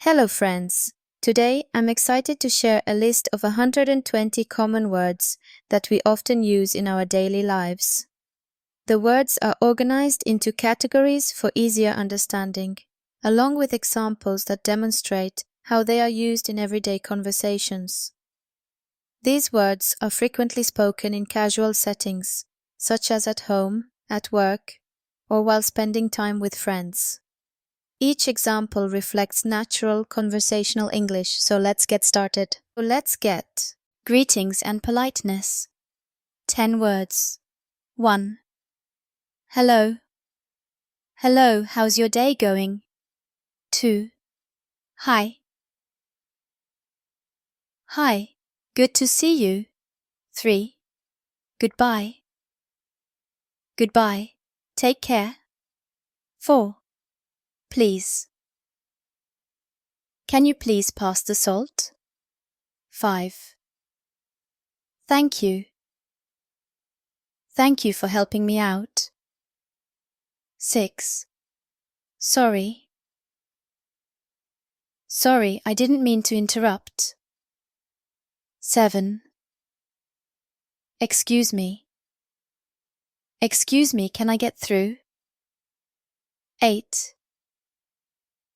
Hello friends! Today I'm excited to share a list of 120 common words that we often use in our daily lives. The words are organized into categories for easier understanding, along with examples that demonstrate how they are used in everyday conversations. These words are frequently spoken in casual settings, such as at home, at work, or while spending time with friends. Each example reflects natural conversational English, so let's get started. Greetings and politeness. 10 words. 1. Hello. Hello, how's your day going? 2. Hi. Hi, good to see you. 3. Goodbye. Goodbye, take care. 4. Please. Can you please pass the salt? 5. Thank you. Thank you for helping me out. 6. Sorry. Sorry, I didn't mean to interrupt. 7. Excuse me. Excuse me, can I get through? 8.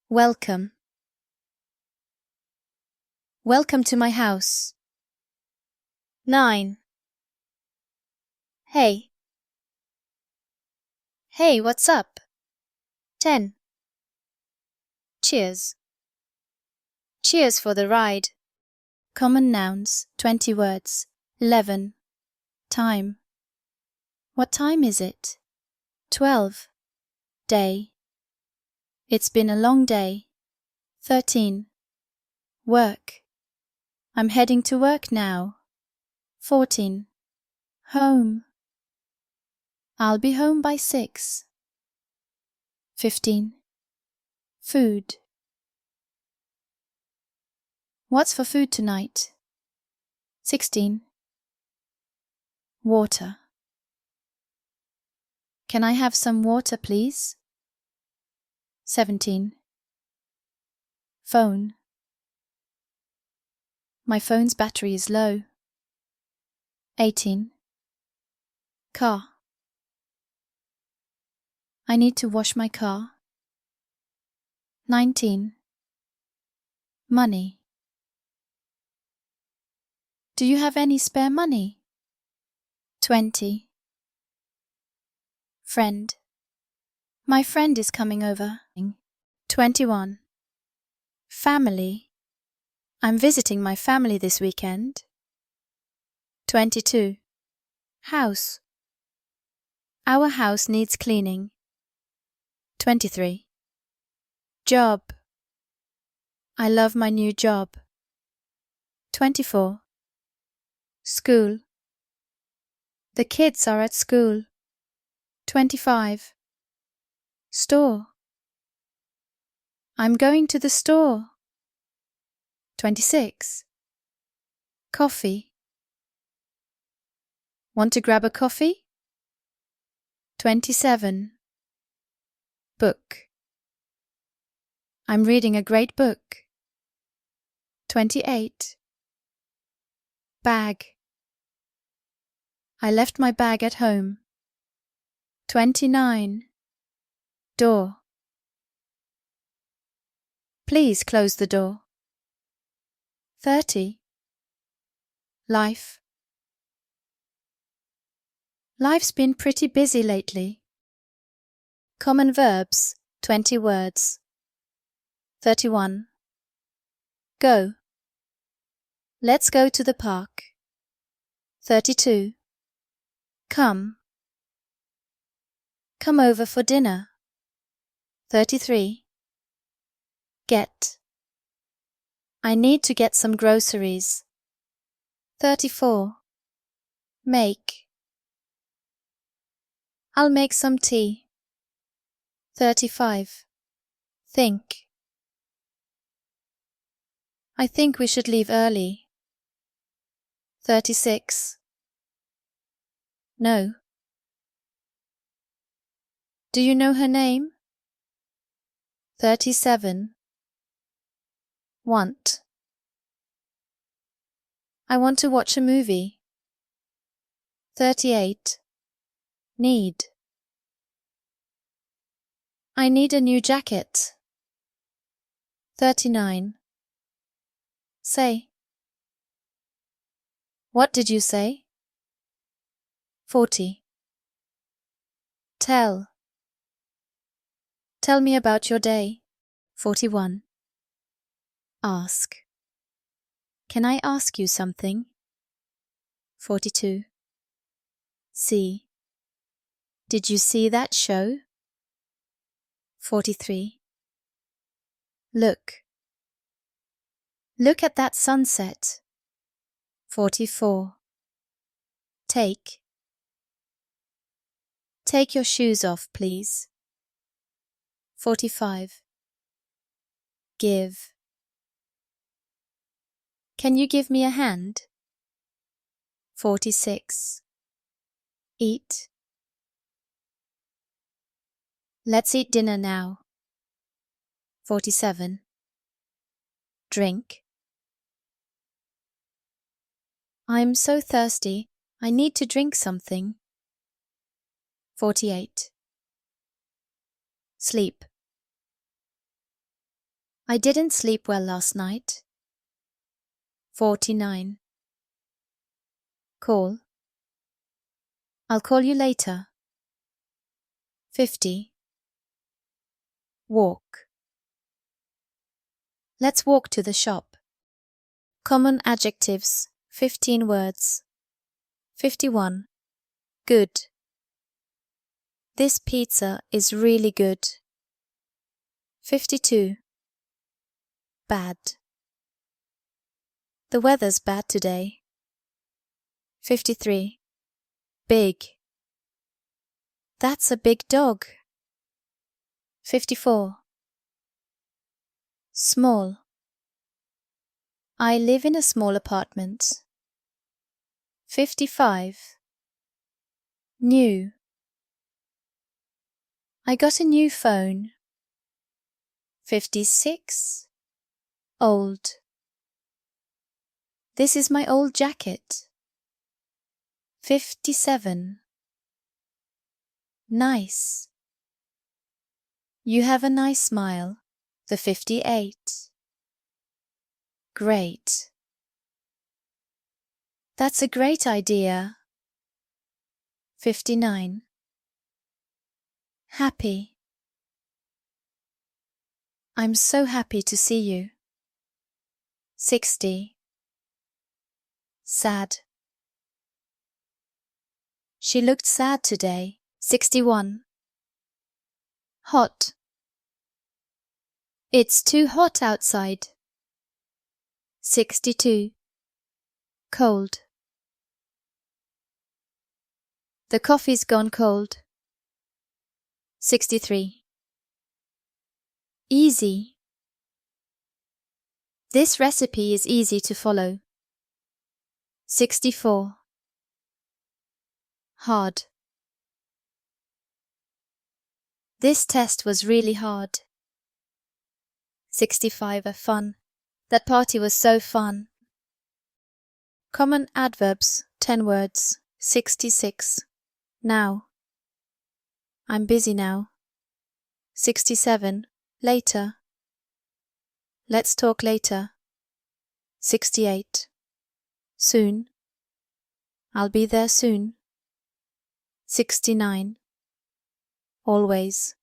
Welcome. Welcome to my house. 9. Hey. Hey, what's up? 10. Cheers. Cheers for the ride. Common nouns, 20 words. 11. Time. What time is it? 12. Day. It's been a long day. 13. Work. I'm heading to work now. 14. Home. I'll be home by 6. 15. Food. What's for food tonight? 16. Water. Can I have some water, please? 17. Phone. My phone's battery is low. 18. Car. I need to wash my car. 19. Money. Do you have any spare money? 20. Friend. My friend is coming over. 21. Family. I'm visiting my family this weekend. 22. House. Our house needs cleaning. 23. Job. I love my new job. 24. School. The kids are at school. 25. Store. I'm going to the store. 26. Coffee. Want to grab a coffee? 27. Book. I'm reading a great book. 28. Bag. I left my bag at home. 29. Door. Please close the door. 30. Life. Life's been pretty busy lately. Common verbs, 20 words. 31. Go. Let's go to the park. 32. Come. Come over for dinner. 33. Get. I need to get some groceries. 34. Make. I'll make some tea. 35. Think. I think we should leave early. 36. No. Do you know her name? 37. Want. I want to watch a movie. 38. Need. I need a new jacket. 39. Say. What did you say? 40. Tell. Tell me about your day. 41. Ask. Can I ask you something? 42. See. Did you see that show? 43. Look. Look at that sunset. 44. Take. Take your shoes off, please. 45. Give. Can you give me a hand? 46. Eat. Let's eat dinner now. 47. Drink. I'm so thirsty, I need to drink something. 48. Sleep. I didn't sleep well last night. 49. Call. I'll call you later. 50. Walk. Let's walk to the shop. Common adjectives, 15 words. 51. Good. This pizza is really good. 52. Bad. The weather's bad today. 53. Big. That's a big dog. 54. Small. I live in a small apartment. 55. New. I got a new phone. 56. Old. This is my old jacket. 57. Nice. You have a nice smile. The 58. Great. That's a great idea. 59. Happy. I'm so happy to see you. 60. Sad. She looked sad today. 61. Hot. It's too hot outside. 62. Cold. The coffee's gone cold. 63. Easy. This recipe is easy to follow. 64. Hard. This test was really hard. 65. Fun. That party was so fun. Common adverbs, 10 words. 66. Now. I'm busy now. 67. Later. Let's talk later. 68. Soon. I'll be there soon. 69. Always.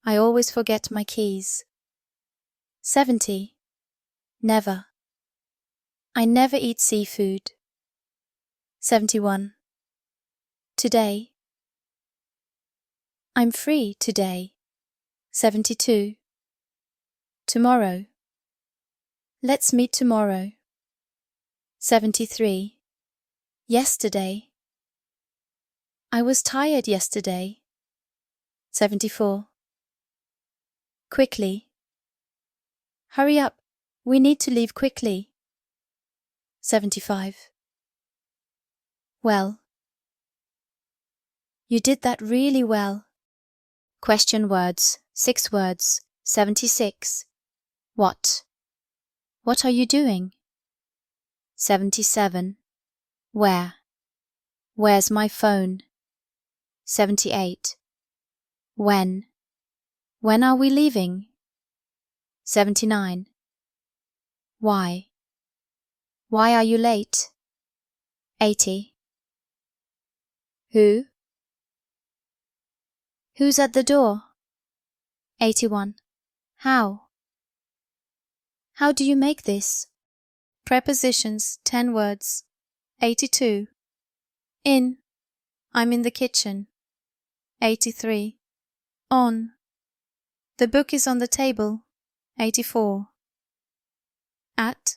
I always forget my keys. 70. Never. I never eat seafood. 71. Today. I'm free today. 72. Tomorrow. Let's meet tomorrow. 73. Yesterday. I was tired yesterday. 74. Quickly. Hurry up, we need to leave quickly. 75. Well. You did that really well. Question words, 6 words. 76. What? What are you doing? 77. Where? Where's my phone? 78. When? When are we leaving? 79. Why? Why are you late? 80. Who? Who's at the door? 81. How? How do you make this? Prepositions, 10 words. 82. In. I'm in the kitchen. 83. On. The book is on the table. 84. At.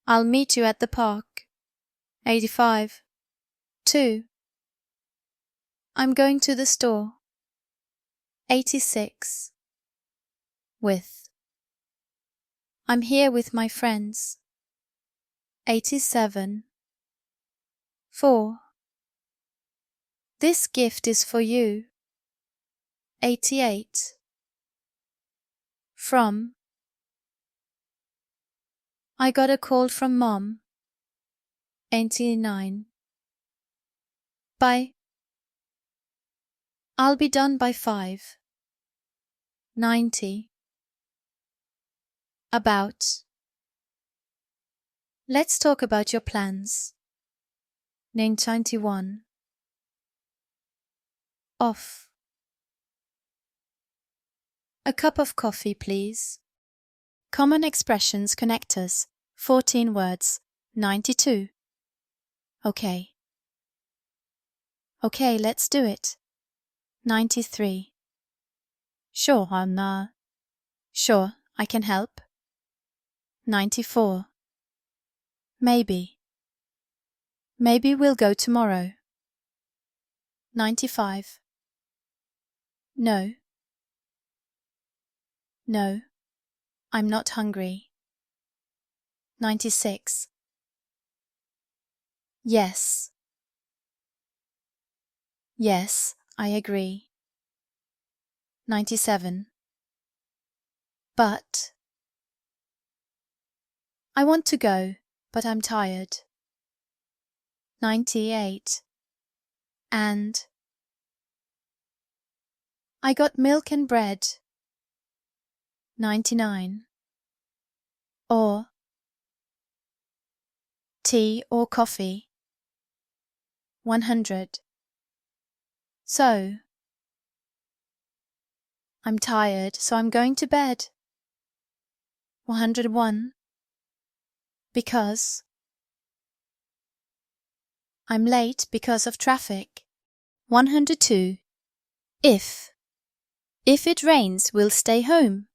I'll meet you at the park. 85. To. I'm going to the store. 86. With. I'm here with my friends. 87. For. This gift is for you. 88. From. I got a call from Mom. 89. By. I'll be done by 5. 90. About. Let's talk about your plans. 91. Off. A cup of coffee, please. Common expressions connectors, 14 words. 92. Okay. Okay, let's do it. 93. Sure, Anna. Sure, I can help. 94. Maybe. Maybe we'll go tomorrow. 95. No. No. I'm not hungry. 96. Yes. Yes, I agree. 97. But. I want to go, but I'm tired. 98. And. I got milk and bread. 99. Or. Tea or coffee. 100. So. I'm tired, so I'm going to bed. 101. Because. I'm late because of traffic. 102. If. If it rains, we'll stay home.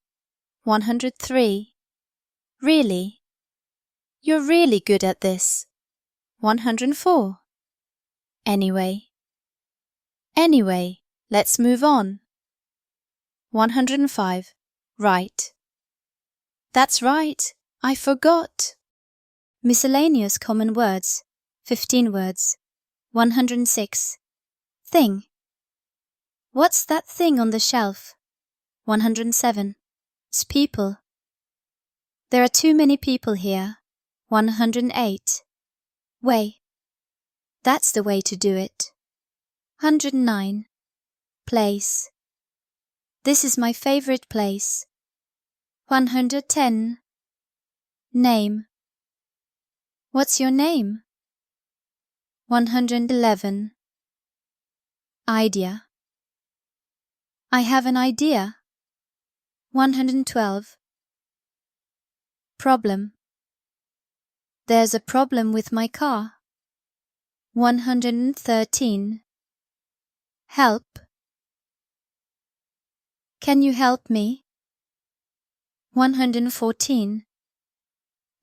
103. Really? You're really good at this. 104. Anyway. Anyway, let's move on. 105. Right. That's right. I forgot. Miscellaneous common words. 15 words. 106. Thing. What's that thing on the shelf? 107. It's people. There are too many people here. 108. Way. That's the way to do it. 109. Place. This is my favorite place. 110. Name. What's your name? 111. Idea. I have an idea. 112. Problem. There's a problem with my car. 113. Help. Can you help me? 114.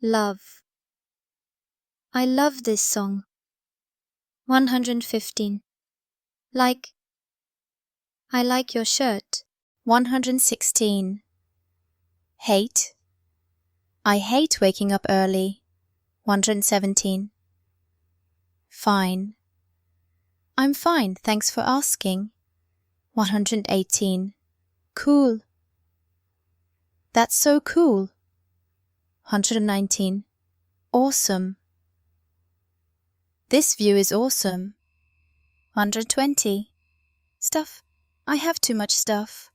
Love. I love this song. 115. Like. I like your shirt. 116. Hate. I hate waking up early. 117. Fine. I'm fine, thanks for asking. 118. Cool. That's so cool. 119. Awesome. This view is awesome. 120. Stuff. I have too much stuff.